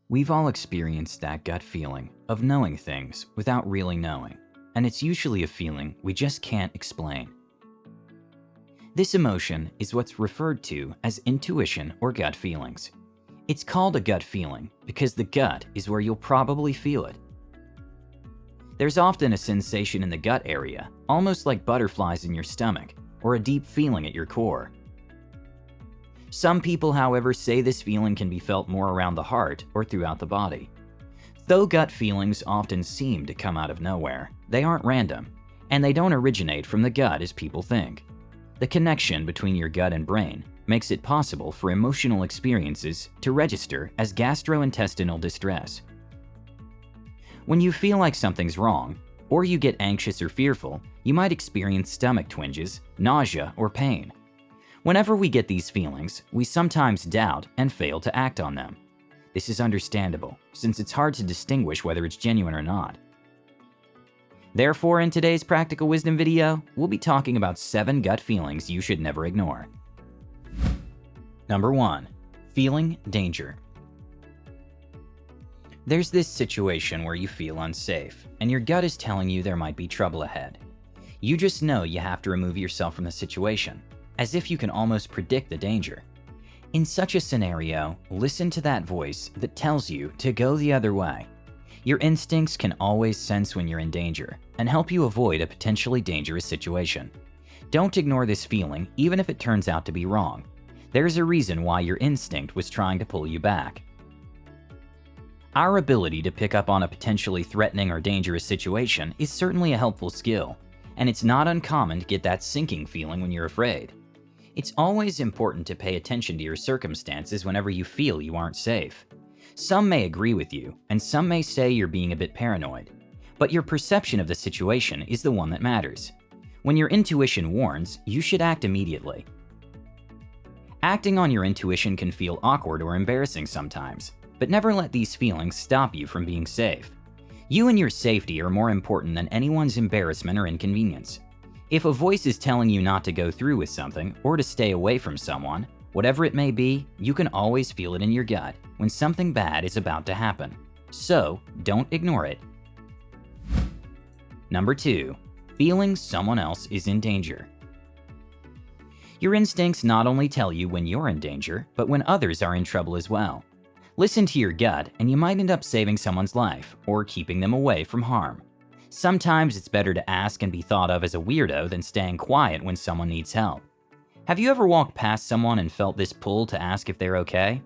We've all experienced that gut feeling of knowing things without really knowing, and it's usually a feeling we just can't explain. This emotion is what's referred to as intuition or gut feelings. It's called a gut feeling because the gut is where you'll probably feel it. There's often a sensation in the gut area, almost like butterflies in your stomach, or a deep feeling at your core. Some people, however, say this feeling can be felt more around the heart or throughout the body. Though gut feelings often seem to come out of nowhere, they aren't random, and they don't originate from the gut as people think. The connection between your gut and brain makes it possible for emotional experiences to register as gastrointestinal distress. When you feel like something's wrong, or you get anxious or fearful, you might experience stomach twinges, nausea, or pain. Whenever we get these feelings, we sometimes doubt and fail to act on them. This is understandable, since it's hard to distinguish whether it's genuine or not. Therefore, in today's Practical Wisdom video, we'll be talking about 7 gut feelings you should never ignore. Number 1. Feeling danger. There's this situation where you feel unsafe, and your gut is telling you there might be trouble ahead. You just know you have to remove yourself from the situation, as if you can almost predict the danger. In such a scenario, listen to that voice that tells you to go the other way. Your instincts can always sense when you're in danger and help you avoid a potentially dangerous situation. Don't ignore this feeling even if it turns out to be wrong. There's a reason why your instinct was trying to pull you back. Our ability to pick up on a potentially threatening or dangerous situation is certainly a helpful skill, and it's not uncommon to get that sinking feeling when you're afraid. It's always important to pay attention to your circumstances whenever you feel you aren't safe. Some may agree with you, and some may say you're being a bit paranoid, but your perception of the situation is the one that matters. When your intuition warns, you should act immediately. Acting on your intuition can feel awkward or embarrassing sometimes, but never let these feelings stop you from being safe. You and your safety are more important than anyone's embarrassment or inconvenience. If a voice is telling you not to go through with something or to stay away from someone, whatever it may be, you can always feel it in your gut when something bad is about to happen. So, don't ignore it. Number 2. Feeling someone else is in danger. Your instincts not only tell you when you're in danger, but when others are in trouble as well. Listen to your gut, and you might end up saving someone's life or keeping them away from harm. Sometimes it's better to ask and be thought of as a weirdo than staying quiet when someone needs help. Have you ever walked past someone and felt this pull to ask if they're okay?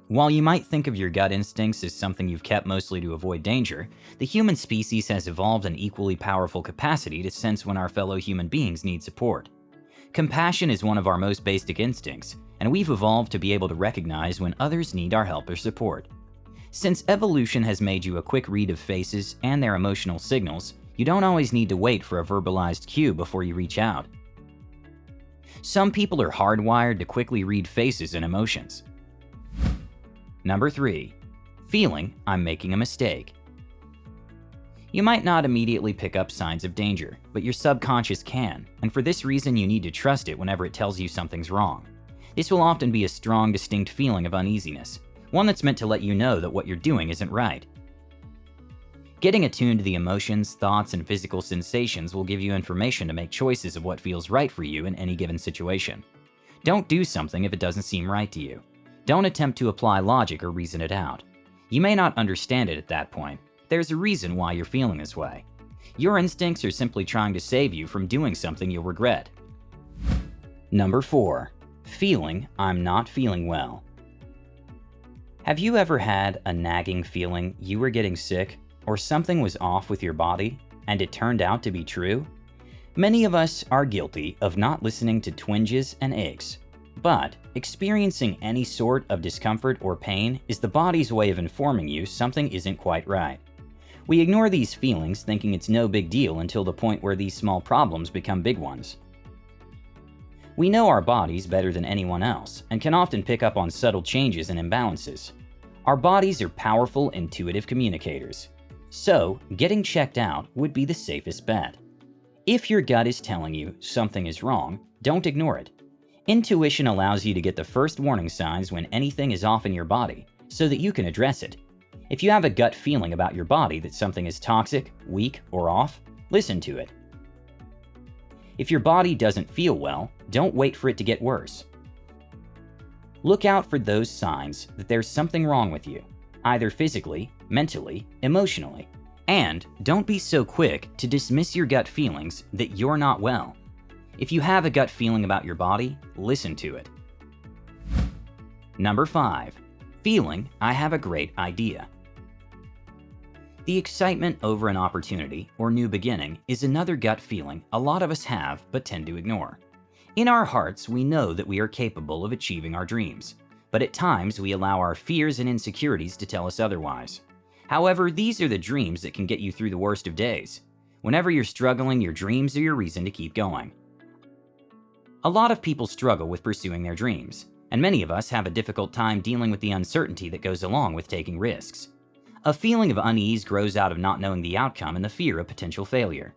While you might think of your gut instincts as something you've kept mostly to avoid danger, the human species has evolved an equally powerful capacity to sense when our fellow human beings need support. Compassion is one of our most basic instincts, and we've evolved to be able to recognize when others need our help or support. Since evolution has made you a quick read of faces and their emotional signals, you don't always need to wait for a verbalized cue before you reach out. Some people are hardwired to quickly read faces and emotions. Number 3. Feeling I'm making a mistake. You might not immediately pick up signs of danger, but your subconscious can, and for this reason you need to trust it whenever it tells you something's wrong. This will often be a strong, distinct feeling of uneasiness, one that's meant to let you know that what you're doing isn't right. Getting attuned to the emotions, thoughts, and physical sensations will give you information to make choices of what feels right for you in any given situation. Don't do something if it doesn't seem right to you. Don't attempt to apply logic or reason it out. You may not understand it at that point. There's a reason why you're feeling this way. Your instincts are simply trying to save you from doing something you'll regret. Number 4. Feeling I'm not feeling well. Have you ever had a nagging feeling you were getting sick or something was off with your body and it turned out to be true? Many of us are guilty of not listening to twinges and aches, but experiencing any sort of discomfort or pain is the body's way of informing you something isn't quite right. We ignore these feelings thinking it's no big deal until the point where these small problems become big ones. We know our bodies better than anyone else and can often pick up on subtle changes and imbalances. Our bodies are powerful, intuitive communicators. So, getting checked out would be the safest bet. If your gut is telling you something is wrong, don't ignore it. Intuition allows you to get the first warning signs when anything is off in your body, so that you can address it. If you have a gut feeling about your body that something is toxic, weak, or off, listen to it. If your body doesn't feel well, don't wait for it to get worse. Look out for those signs that there's something wrong with you, either physically, mentally, emotionally. And don't be so quick to dismiss your gut feelings that you're not well. If you have a gut feeling about your body, listen to it. Number 5. Feeling I have a great idea. The excitement over an opportunity or new beginning is another gut feeling a lot of us have but tend to ignore. In our hearts, we know that we are capable of achieving our dreams, but at times we allow our fears and insecurities to tell us otherwise. However, these are the dreams that can get you through the worst of days. Whenever you're struggling, your dreams are your reason to keep going. A lot of people struggle with pursuing their dreams, and many of us have a difficult time dealing with the uncertainty that goes along with taking risks. A feeling of unease grows out of not knowing the outcome and the fear of potential failure.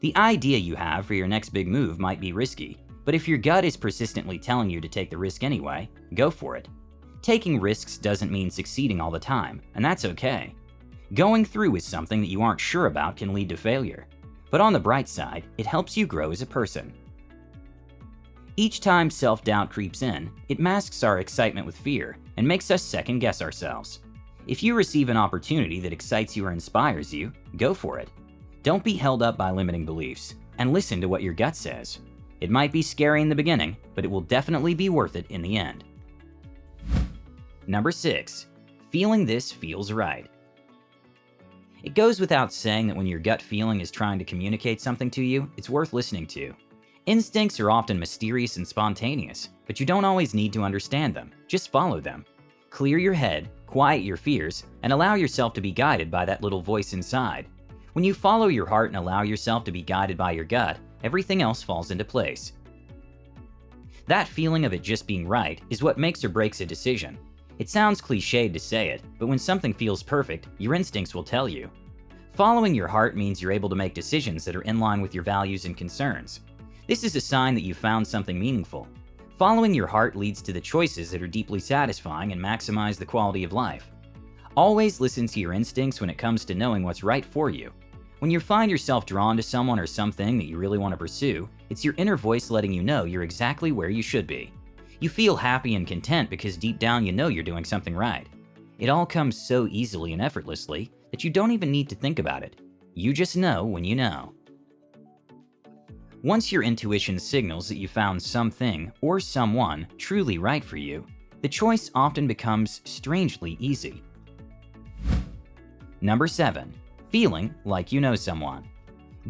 The idea you have for your next big move might be risky, but if your gut is persistently telling you to take the risk anyway, go for it. Taking risks doesn't mean succeeding all the time, and that's okay. Going through with something that you aren't sure about can lead to failure, but on the bright side, it helps you grow as a person. Each time self-doubt creeps in, it masks our excitement with fear and makes us second-guess ourselves. If you receive an opportunity that excites you or inspires you, go for it. Don't be held up by limiting beliefs, and listen to what your gut says. It might be scary in the beginning, but it will definitely be worth it in the end. Number 6. Feeling this feels right. It goes without saying that when your gut feeling is trying to communicate something to you, it's worth listening to. Instincts are often mysterious and spontaneous, but you don't always need to understand them. Just follow them. Clear your head, quiet your fears, and allow yourself to be guided by that little voice inside. When you follow your heart and allow yourself to be guided by your gut, everything else falls into place. That feeling of it just being right is what makes or breaks a decision. It sounds cliched to say it, but when something feels perfect, your instincts will tell you. Following your heart means you're able to make decisions that are in line with your values and concerns. This is a sign that you found something meaningful. Following your heart leads to the choices that are deeply satisfying and maximize the quality of life. Always listen to your instincts when it comes to knowing what's right for you. When you find yourself drawn to someone or something that you really want to pursue, it's your inner voice letting you know you're exactly where you should be. You feel happy and content because deep down you know you're doing something right. It all comes so easily and effortlessly that you don't even need to think about it. You just know when you know. Once your intuition signals that you found something or someone truly right for you, the choice often becomes strangely easy. Number 7. Feeling like you know someone.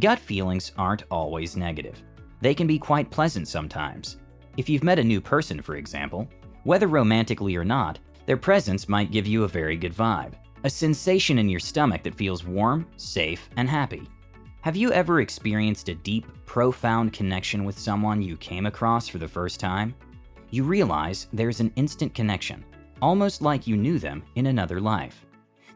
Gut feelings aren't always negative. They can be quite pleasant sometimes. If you've met a new person, for example, whether romantically or not, their presence might give you a very good vibe, a sensation in your stomach that feels warm, safe, and happy. Have you ever experienced a deep, profound connection with someone you came across for the first time? You realize there's an instant connection, almost like you knew them in another life.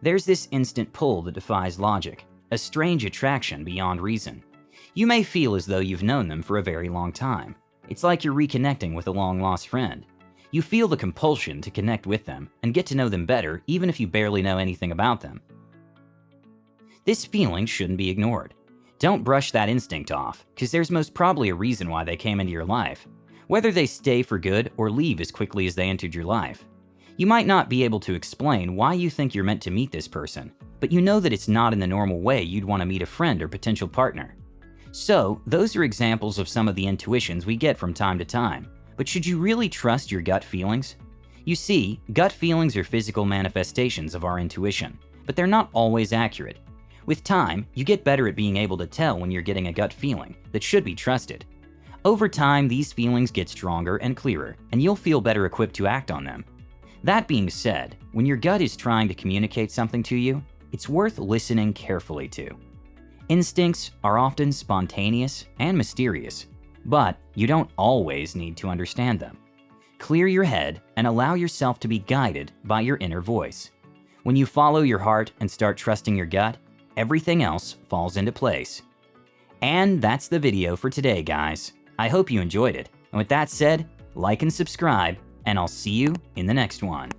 There's this instant pull that defies logic, a strange attraction beyond reason. You may feel as though you've known them for a very long time. It's like you're reconnecting with a long-lost friend. You feel the compulsion to connect with them and get to know them better even if you barely know anything about them. This feeling shouldn't be ignored. Don't brush that instinct off, because there's most probably a reason why they came into your life, whether they stay for good or leave as quickly as they entered your life. You might not be able to explain why you think you're meant to meet this person, but you know that it's not in the normal way you'd want to meet a friend or potential partner. So, those are examples of some of the intuitions we get from time to time, but should you really trust your gut feelings? You see, gut feelings are physical manifestations of our intuition, but they're not always accurate. With time, you get better at being able to tell when you're getting a gut feeling that should be trusted. Over time, these feelings get stronger and clearer, and you'll feel better equipped to act on them. That being said, when your gut is trying to communicate something to you, it's worth listening carefully to. Instincts are often spontaneous and mysterious, but you don't always need to understand them. Clear your head and allow yourself to be guided by your inner voice. When you follow your heart and start trusting your gut, everything else falls into place. And that's the video for today, guys. I hope you enjoyed it. And with that said, like and subscribe, and I'll see you in the next one.